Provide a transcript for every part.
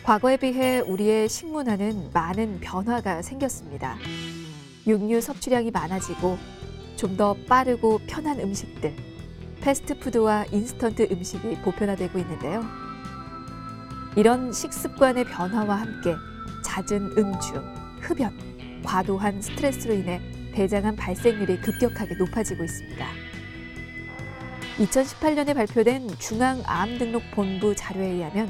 과거에 비해 우리의 식문화는 많은 변화가 생겼습니다. 육류 섭취량이 많아지고 좀 더 빠르고 편한 음식들, 패스트푸드와 인스턴트 음식이 보편화되고 있는데요. 이런 식습관의 변화와 함께 잦은 음주, 흡연, 과도한 스트레스로 인해 대장암 발생률이 급격하게 높아지고 있습니다. 2018년에 발표된 중앙암등록본부 자료에 의하면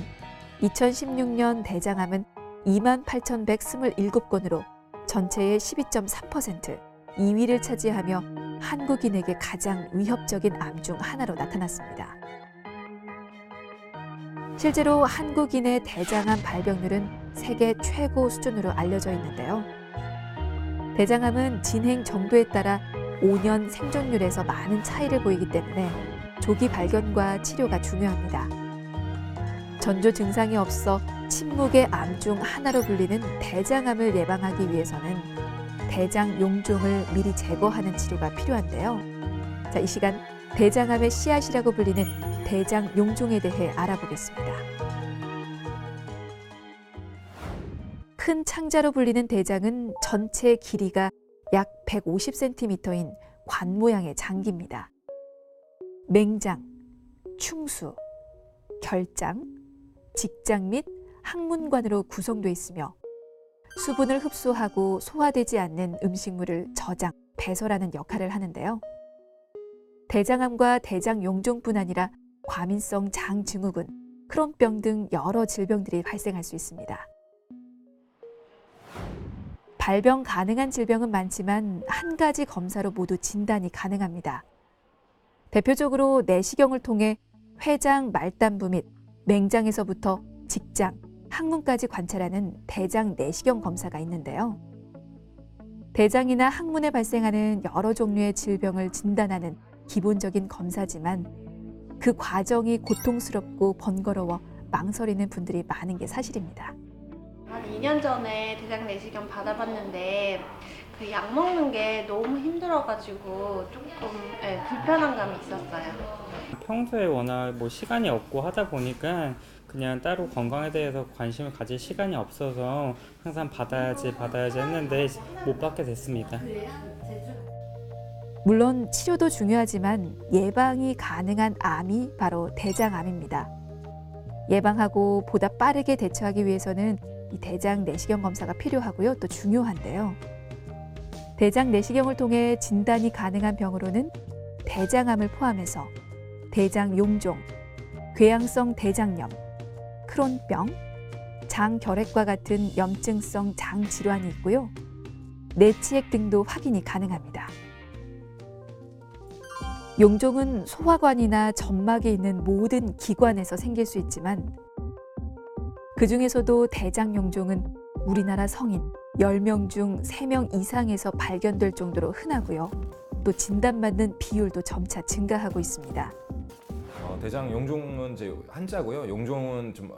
2016년 대장암은 28,127건으로 전체의 12.3%, 2위를 차지하며 한국인에게 가장 위협적인 암 중 하나로 나타났습니다. 실제로 한국인의 대장암 발병률은 세계 최고 수준으로 알려져 있는데요. 대장암은 진행 정도에 따라 5년 생존율에서 많은 차이를 보이기 때문에 조기 발견과 치료가 중요합니다. 전조 증상이 없어 침묵의 암 중 하나로 불리는 대장암을 예방하기 위해서는 대장 용종을 미리 제거하는 치료가 필요한데요. 자, 이 시간 대장암의 씨앗이라고 불리는 대장 용종에 대해 알아보겠습니다. 큰 창자로 불리는 대장은 전체 길이가 약 150cm인 관 모양의 장기입니다. 맹장, 충수, 결장, 직장 및 항문관으로 구성되어 있으며 수분을 흡수하고 소화되지 않는 음식물을 저장, 배설하는 역할을 하는데요. 대장암과 대장용종뿐 아니라 과민성 장증후군, 크론병 등 여러 질병들이 발생할 수 있습니다. 발병 가능한 질병은 많지만 한 가지 검사로 모두 진단이 가능합니다. 대표적으로 내시경을 통해 회장 말단부 및 맹장에서부터 직장, 항문까지 관찰하는 대장 내시경 검사가 있는데요. 대장이나 항문에 발생하는 여러 종류의 질병을 진단하는 기본적인 검사지만 그 과정이 고통스럽고 번거로워 망설이는 분들이 많은 게 사실입니다. 한 2년 전에 대장 내시경 받아봤는데 그 약 먹는 게 너무 힘들어가지고 조금 불편한 감이 있었어요. 평소에 워낙 시간이 없고 하다 보니까 그냥 따로 건강에 대해서 관심을 가질 시간이 없어서 항상 받아야지 했는데 못 받게 됐습니다. 물론 치료도 중요하지만 예방이 가능한 암이 바로 대장암입니다. 예방하고 보다 빠르게 대처하기 위해서는 이 대장 내시경 검사가 필요하고요. 또 중요한데요. 대장 내시경을 통해 진단이 가능한 병으로는 대장암을 포함해서 대장용종, 궤양성 대장염, 크론병, 장결핵과 같은 염증성 장질환이 있고요. 뇌치액 등도 확인이 가능합니다. 용종은 소화관이나 점막에 있는 모든 기관에서 생길 수 있지만 그 중에서도 대장용종은 우리나라 성인 10명 중 3명 이상에서 발견될 정도로 흔하고요. 또 진단받는 비율도 점차 증가하고 있습니다. 대장 용종은 이제 한자고요. 용종은 좀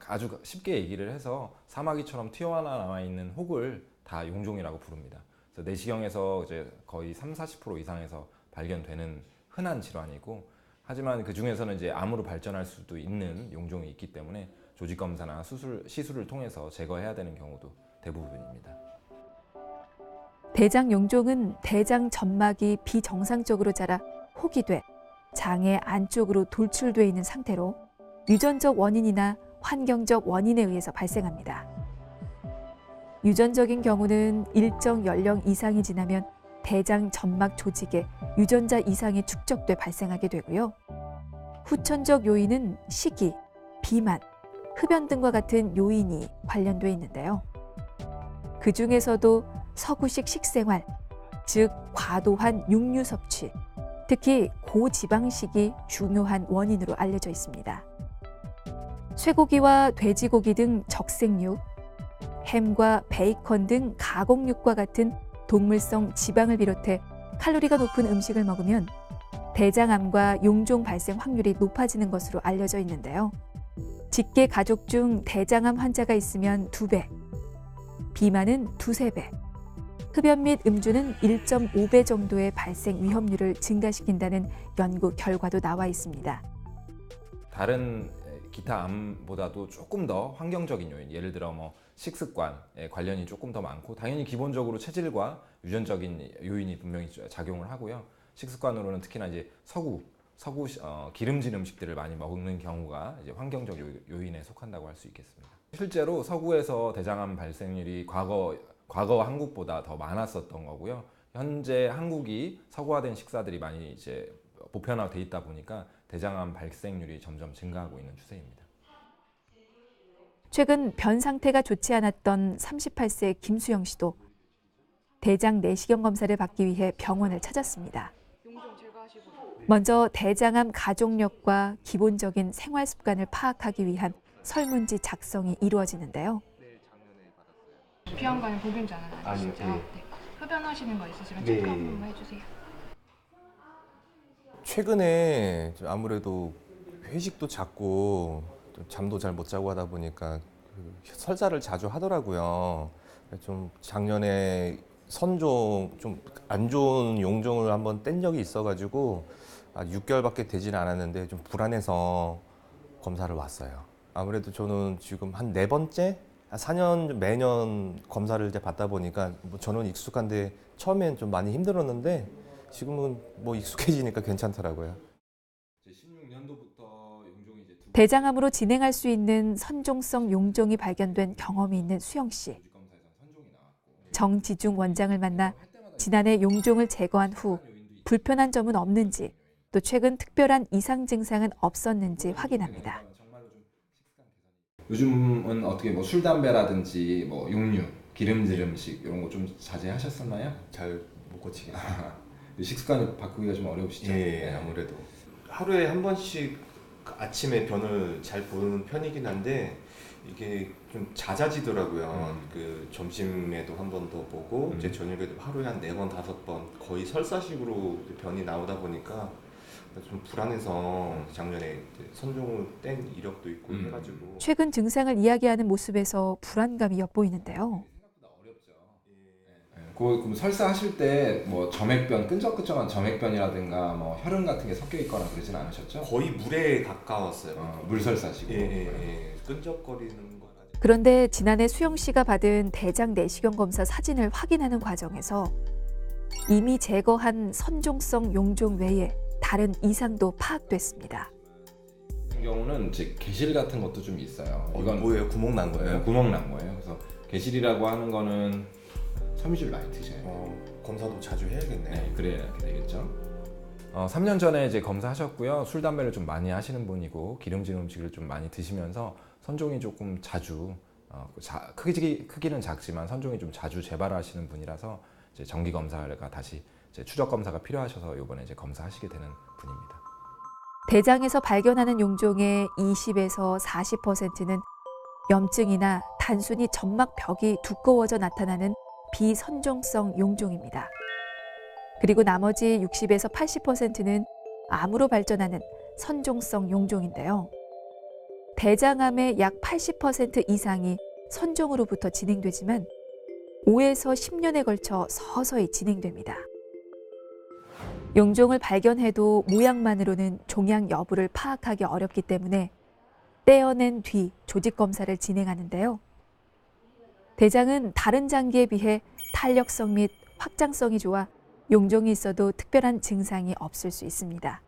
아주 쉽게 얘기를 해서 사마귀처럼 튀어나와 있는 혹을 다 용종이라고 부릅니다. 그래서 내시경에서 이제 거의 30-40% 이상에서 발견되는 흔한 질환이고, 하지만 그 중에서는 이제 암으로 발전할 수도 있는 용종이 있기 때문에 조직 검사나 시술을 통해서 제거해야 되는 경우도 대부분입니다. 대장 용종은 대장 점막이 비정상적으로 자라 혹이 돼 장의 안쪽으로 돌출되어 있는 상태로 유전적 원인이나 환경적 원인에 의해서 발생합니다. 유전적인 경우는 일정 연령 이상이 지나면 대장 점막 조직에 유전자 이상이 축적돼 발생하게 되고요. 후천적 요인은 식이, 비만, 흡연 등과 같은 요인이 관련돼 있는데요. 그 중에서도 서구식 식생활, 즉 과도한 육류 섭취, 특히 고지방식이 중요한 원인으로 알려져 있습니다. 쇠고기와 돼지고기 등 적색육, 햄과 베이컨 등 가공육과 같은 동물성 지방을 비롯해 칼로리가 높은 음식을 먹으면 대장암과 용종 발생 확률이 높아지는 것으로 알려져 있는데요. 직계 가족 중 대장암 환자가 있으면 2배, 비만은 2~3배, 흡연 및 음주는 1.5배 정도의 발생 위험률을 증가시킨다는 연구 결과도 나와 있습니다. 다른 기타 암보다도 조금 더 환경적인 요인, 예를 들어 뭐 식습관에 관련이 조금 더 많고, 당연히 기본적으로 체질과 유전적인 요인이 분명히 작용을 하고요. 식습관으로는 특히나 이제 서구 기름진 음식들을 많이 먹는 경우가 이제 환경적 요인에 속한다고 할 수 있겠습니다. 실제로 서구에서 대장암 발생률이 과거 한국보다 더 많았었던 거고요. 현재 한국이 서구화된 식사들이 많이 이제 보편화돼 있다 보니까 대장암 발생률이 점점 증가하고 있는 추세입니다. 최근 변 상태가 좋지 않았던 38세 김수영 씨도 대장 내시경 검사를 받기 위해 병원을 찾았습니다. 먼저 대장암 가족력과 기본적인 생활 습관을 파악하기 위한 설문지 작성이 이루어지는데요. 비형관을 복용자는 아니시죠? 아니요, 네. 흡연하시는 거 있으시면 네. 체크 한 번만 해주세요. 최근에 좀 아무래도 회식도 잦고 좀 잠도 잘 못 자고 하다 보니까 설사를 자주 하더라고요. 좀 작년에 선종 좀 안 좋은 용종을 한번 뗀 적이 있어가지고 6개월밖에 되지는 않았는데 좀 불안해서 검사를 왔어요. 아무래도 저는 지금 한 4번째? 한 4년 매년 검사를 이제 받다 보니까 뭐 저는 익숙한데 처음엔 좀 많이 힘들었는데 지금은 뭐 익숙해지니까 괜찮더라고요. 16년도부터 용종이 이제 대장암으로 진행할 수 있는 선종성 용종이 발견된 경험이 있는 수영 씨. 정지중 원장을 만나 지난해 용종을 제거한 후 불편한 점은 없는지, 또 최근 특별한 이상 증상은 없었는지 확인합니다. 요즘은 어떻게 뭐 술, 담배라든지 뭐 육류, 기름질 음식 이런 거 좀 자제하셨었나요? 잘 못 고치겠어요. 식습관 바꾸기가 좀 어려우시죠? 예, 아무래도 하루에 한 번씩 아침에 변을 잘 보는 편이긴 한데 이게 좀 잦아지더라고요. 그 점심에도 한 번 더 보고 이제 저녁에도 하루에 한 4번, 5번 거의 설사식으로 변이 나오다 보니까 좀 불안해서 작년에 선종을 뗀 이력도 있고 해가지고 최근 증상을 이야기하는 모습에서 불안감이 엿보이는데요. 그럼 설사하실 때 뭐 점액변, 끈적끈적한 점액변이라든가 뭐 혈흔 같은 게 섞여 있거나 그러진 않으셨죠? 거의 물에 가까웠어요. 물설사시고. 끈적거리는 것까지. 그런데 지난해 수영 씨가 받은 대장 내시경 검사 사진을 확인하는 과정에서 이미 제거한 선종성 용종 외에 다른 이상도 파악됐습니다. 같은 경우는 이제 개실 같은 것도 좀 있어요. 이건 뭐예요? 구멍 난 거예요? 구멍 난 거예요. 그래서 개실이라고 하는 거는 섬유질 많이 드셔요. 검사도 자주 해야겠네요. 네, 그래야 되겠죠. 3년 전에 이제 검사하셨고요. 술, 담배를 좀 많이 하시는 분이고 기름진 음식을 좀 많이 드시면서 선종이 조금 자주 크기는 작지만 선종이 좀 자주 재발하시는 분이라서 이제 정기 검사가 다시 이제 추적 검사가 필요하셔서 이번에 이제 검사하시게 되는 분입니다. 대장에서 발견하는 용종의 20에서 40%는 염증이나 단순히 점막 벽이 두꺼워져 나타나는 비선종성 용종입니다. 그리고 나머지 60에서 80%는 암으로 발전하는 선종성 용종인데요. 대장암의 약 80% 이상이 선종으로부터 진행되지만 5에서 10년에 걸쳐 서서히 진행됩니다. 용종을 발견해도 모양만으로는 종양 여부를 파악하기 어렵기 때문에 떼어낸 뒤 조직 검사를 진행하는데요. 대장은 다른 장기에 비해 탄력성 및 확장성이 좋아 용종이 있어도 특별한 증상이 없을 수 있습니다.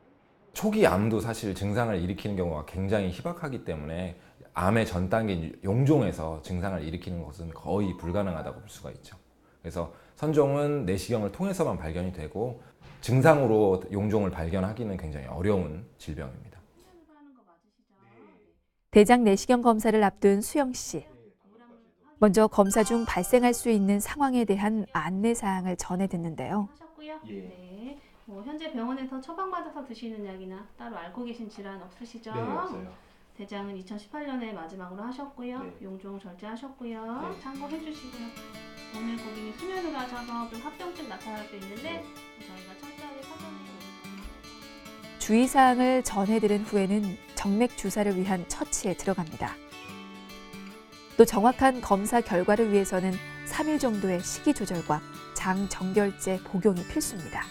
초기 암도 사실 증상을 일으키는 경우가 굉장히 희박하기 때문에 암의 전 단계인 용종에서 증상을 일으키는 것은 거의 불가능하다고 볼 수가 있죠. 그래서 선종은 내시경을 통해서만 발견이 되고 증상으로 용종을 발견하기는 굉장히 어려운 질병입니다. 대장 내시경 검사를 앞둔 수영 씨. 먼저 검사 중 발생할 수 있는 상황에 대한 안내 사항을 전해 듣는데요. 하셨고요. 네. 현재 병원에서 처방받아서 드시는 약이나 따로 앓고 계신 질환 없으시죠? 네, 없어요. 대장은 2018년에 마지막으로 하셨고요. 네. 용종 절제하셨고요. 네. 참고해 주시고요. 오늘 고객이 수면으로 하셔서 좀 합병증 나타날 수 있는데 저희가 철저하게 사전에 주의사항을 전해드린 후에는 정맥 주사를 위한 처치에 들어갑니다. 또 정확한 검사 결과를 위해서는 3일 정도의 식이 조절과 장 정결제 복용이 필수입니다.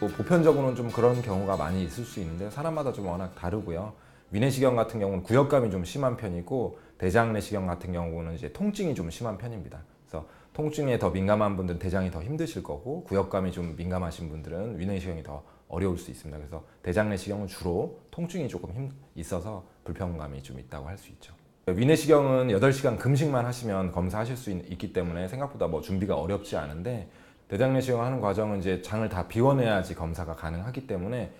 보편적으로는 좀 그런 경우가 많이 있을 수 있는데 사람마다 좀 워낙 다르고요. 위내시경 같은 경우는 구역감이 좀 심한 편이고 대장 내시경 같은 경우는 이제 통증이 좀 심한 편입니다. 그래서 통증에 더 민감한 분들은 대장이 더 힘드실 거고 구역감이 좀 민감하신 분들은 위내시경이 더 어려울 수 있습니다. 그래서 대장 내시경은 주로 통증이 조금 있어서 불편감이 좀 있다고 할 수 있죠. 위내시경은 8시간 금식만 하시면 검사하실 수 있기 때문에 생각보다 뭐 준비가 어렵지 않은데 대장 내시경 하는 과정은 이제 장을 다 비워내야지 검사가 가능하기 때문에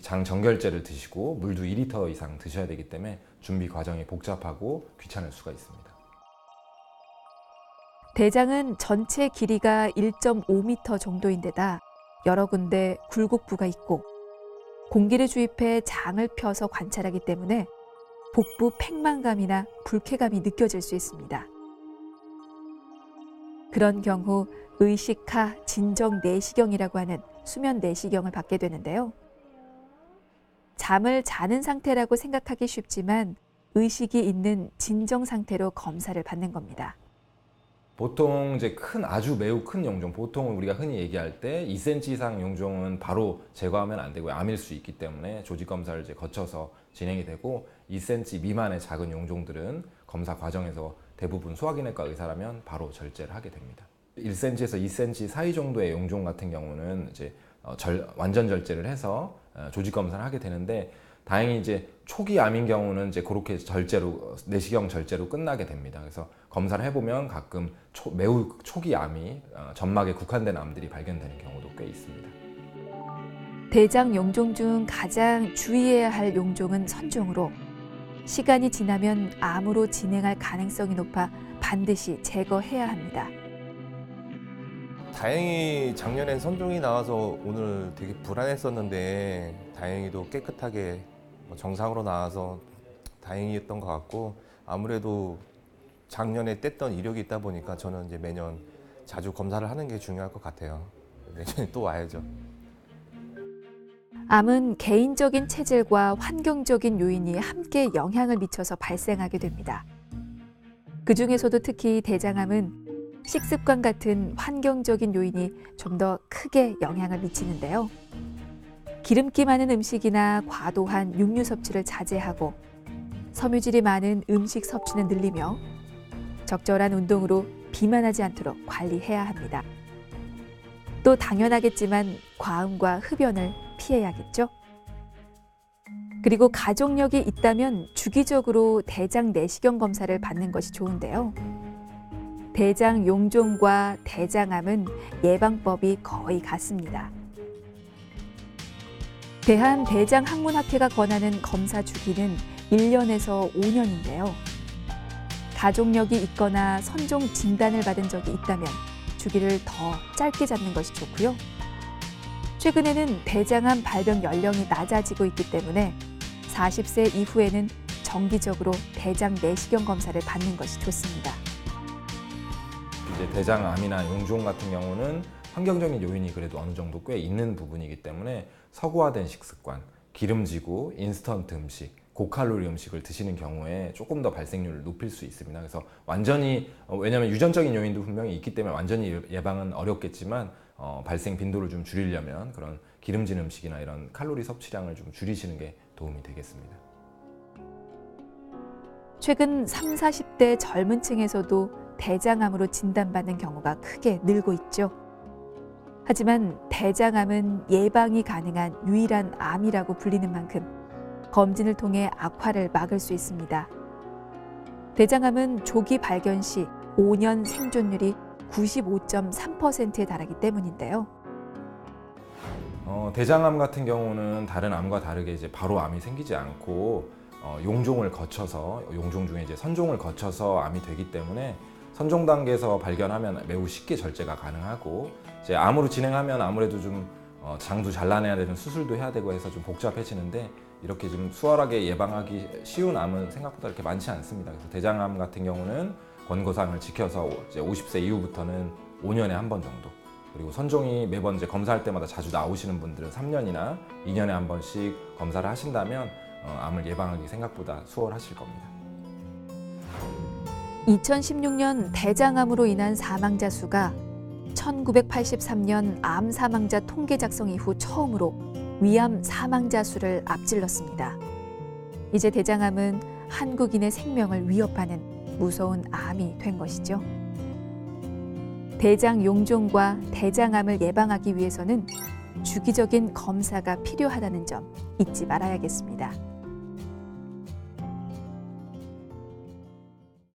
장 정결제를 드시고 물도 2리터 이상 드셔야 되기 때문에 준비 과정이 복잡하고 귀찮을 수가 있습니다. 대장은 전체 길이가 1.5m 정도인데다 여러 군데 굴곡부가 있고 공기를 주입해 장을 펴서 관찰하기 때문에 복부 팽만감이나 불쾌감이 느껴질 수 있습니다. 그런 경우 의식하 진정 내시경이라고 하는 수면 내시경을 받게 되는데요. 잠을 자는 상태라고 생각하기 쉽지만 의식이 있는 진정 상태로 검사를 받는 겁니다. 보통 이제 아주 매우 큰 용종, 보통 우리가 흔히 얘기할 때 2cm 이상 용종은 바로 제거하면 안 되고요. 암일 수 있기 때문에 조직 검사를 이제 거쳐서 진행이 되고 2cm 미만의 작은 용종들은 검사 과정에서 대부분 소화기내과 의사라면 바로 절제를 하게 됩니다. 1cm에서 2cm 사이 정도의 용종 같은 경우는 이제 완전 절제를 해서 조직 검사를 하게 되는데 다행히 이제 초기 암인 경우는 이제 그렇게 내시경 절제로 끝나게 됩니다. 그래서 검사를 해보면 가끔 매우 초기 암이 점막에 국한된 암들이 발견되는 경우도 꽤 있습니다. 대장 용종 중 가장 주의해야 할 용종은 선종으로 시간이 지나면 암으로 진행할 가능성이 높아 반드시 제거해야 합니다. 다행히 작년엔 선종이 나와서 오늘 되게 불안했었는데 다행히도 깨끗하게 정상으로 나와서 다행이었던 것 같고 아무래도 작년에 뗐던 이력이 있다 보니까 저는 이제 매년 자주 검사를 하는 게 중요할 것 같아요. 내년에 또 와야죠. 암은 개인적인 체질과 환경적인 요인이 함께 영향을 미쳐서 발생하게 됩니다. 그 중에서도 특히 대장암은 식습관 같은 환경적인 요인이 좀 더 크게 영향을 미치는데요. 기름기 많은 음식이나 과도한 육류 섭취를 자제하고 섬유질이 많은 음식 섭취는 늘리며 적절한 운동으로 비만하지 않도록 관리해야 합니다. 또 당연하겠지만 과음과 흡연을 피해야겠죠. 그리고 가족력이 있다면 주기적으로 대장 내시경 검사를 받는 것이 좋은데요. 대장 용종과 대장암은 예방법이 거의 같습니다. 대한대장학문학회가 권하는 검사 주기는 1년에서 5년인데요. 가족력이 있거나 선종 진단을 받은 적이 있다면 주기를 더 짧게 잡는 것이 좋고요. 최근에는 대장암 발병 연령이 낮아지고 있기 때문에 40세 이후에는 정기적으로 대장 내시경 검사를 받는 것이 좋습니다. 이제 대장암이나 용종 같은 경우는 환경적인 요인이 그래도 어느 정도 꽤 있는 부분이기 때문에 서구화된 식습관, 기름지고 인스턴트 음식, 고칼로리 음식을 드시는 경우에 조금 더 발생률을 높일 수 있습니다. 그래서 완전히 왜냐하면 유전적인 요인도 분명히 있기 때문에 완전히 예방은 어렵겠지만 발생 빈도를 좀 줄이려면 그런 기름진 음식이나 이런 칼로리 섭취량을 좀 줄이시는 게 도움이 되겠습니다. 최근 30, 40대 젊은 층에서도 대장암으로 진단받는 경우가 크게 늘고 있죠. 하지만 대장암은 예방이 가능한 유일한 암이라고 불리는 만큼 검진을 통해 악화를 막을 수 있습니다. 대장암은 조기 발견 시 5년 생존율이 95.3%에 달하기 때문인데요. 대장암 같은 경우는 다른 암과 다르게 이제 바로 암이 생기지 않고 용종을 거쳐서 용종 중에 이제 선종을 거쳐서 암이 되기 때문에 선종 단계에서 발견하면 매우 쉽게 절제가 가능하고 이제 암으로 진행하면 아무래도 좀 장도 잘라내야 되는 수술도 해야 되고 해서 좀 복잡해지는데 이렇게 좀 수월하게 예방하기 쉬운 암은 생각보다 이렇게 많지 않습니다. 그래서 대장암 같은 경우는 권고사항을 지켜서 이제 50세 이후부터는 5년에 한 번 정도 그리고 선종이 매번 이제 검사할 때마다 자주 나오시는 분들은 3년이나 2년에 한 번씩 검사를 하신다면 암을 예방하기 생각보다 수월하실 겁니다. 2016년 대장암으로 인한 사망자 수가 1983년 암 사망자 통계 작성 이후 처음으로 위암 사망자 수를 앞질렀습니다. 이제 대장암은 한국인의 생명을 위협하는 무서운 암이 된 것이죠. 대장 용종과 대장암을 예방하기 위해서는 주기적인 검사가 필요하다는 점 잊지 말아야겠습니다.